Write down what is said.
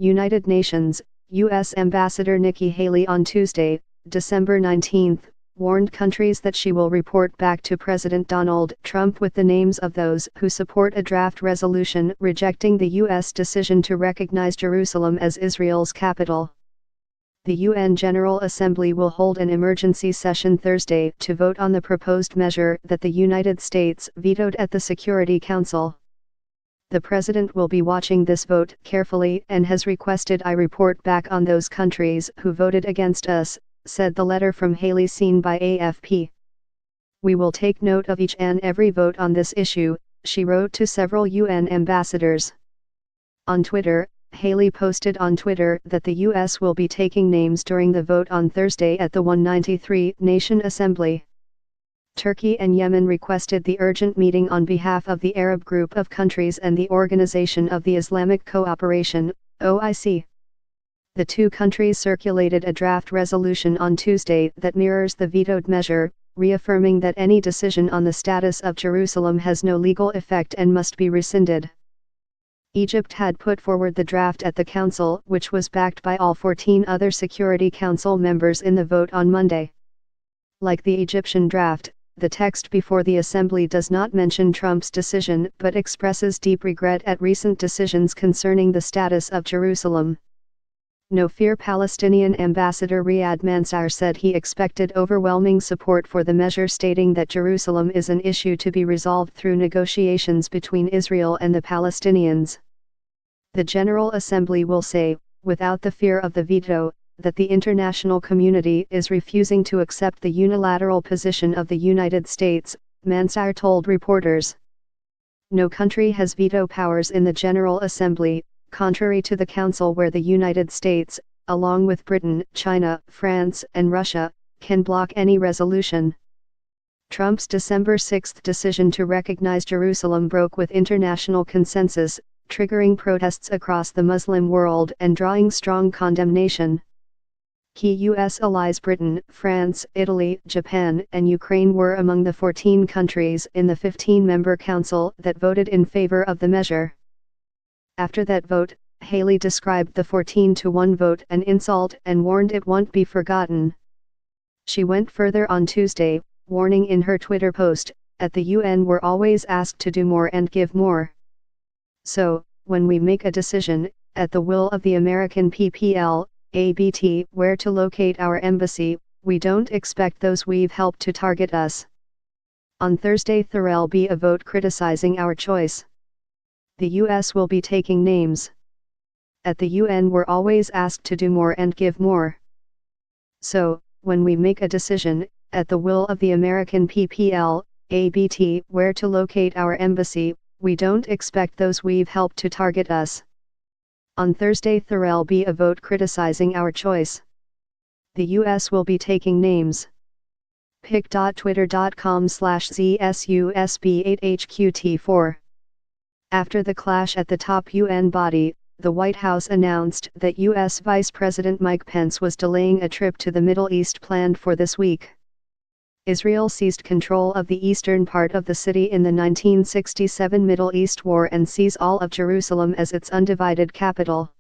United Nations, U.S. Ambassador Nikki Haley on Tuesday, December 19, warned countries that she will report back to President Donald Trump with the names of those who support a draft resolution rejecting the U.S. decision to recognize Jerusalem as Israel's capital. The UN General Assembly will hold an emergency session Thursday to vote on the proposed measure that the United States vetoed at the Security Council. The President will be watching this vote carefully and has requested I report back on those countries who voted against us, said the letter from Haley seen by AFP. We will take note of each and every vote on this issue, she wrote to several UN ambassadors. On Twitter, Haley posted on Twitter that the U.S. will be taking names during the vote on Thursday at the 193 Nation Assembly. Turkey and Yemen requested the urgent meeting on behalf of the Arab Group of Countries and the Organization of the Islamic Cooperation, OIC. The two countries circulated a draft resolution on Tuesday that mirrors the vetoed measure, reaffirming that any decision on the status of Jerusalem has no legal effect and must be rescinded. Egypt had put forward the draft at the Council, which was backed by all 14 other Security Council members in the vote on Monday. Like the Egyptian draft, the text before the Assembly does not mention Trump's decision but expresses deep regret at recent decisions concerning the status of Jerusalem. No Fear Palestinian Ambassador Riyad Mansour said he expected overwhelming support for the measure, stating that Jerusalem is an issue to be resolved through negotiations between Israel and the Palestinians. The General Assembly will say, without the fear of the veto, that the international community is refusing to accept the unilateral position of the United States, Mansour told reporters. No country has veto powers in the General Assembly, contrary to the Council, where the United States, along with Britain, China, France, and Russia, can block any resolution. Trump's December 6 decision to recognize Jerusalem broke with international consensus, triggering protests across the Muslim world and drawing strong condemnation. Key U.S. allies Britain, France, Italy, Japan, and Ukraine were among the 14 countries in the 15-member council that voted in favor of the measure. After that vote, Haley described the 14-to-1 vote an insult and warned it won't be forgotten. She went further on Tuesday, warning in her Twitter post, "At the UN we're always asked to do more and give more. So, when we make a decision, at the will of the American PPL, ABT, where to locate our embassy, we don't expect those we've helped to target us. On Thursday there'll be a vote criticizing our choice. The U.S. will be taking names. At the UN we're always asked to do more and give more. So, when we make a decision, at the will of the American PPL, ABT, where to locate our embassy, we don't expect those we've helped to target us. On Thursday there'll be a vote criticizing our choice. The U.S. will be taking names." pic.twitter.com/ZSUSB8HQT4. After the clash at the top UN body, the White House announced that U.S. Vice President Mike Pence was delaying a trip to the Middle East planned for this week. Israel seized control of the eastern part of the city in the 1967 Middle East War and sees all of Jerusalem as its undivided capital.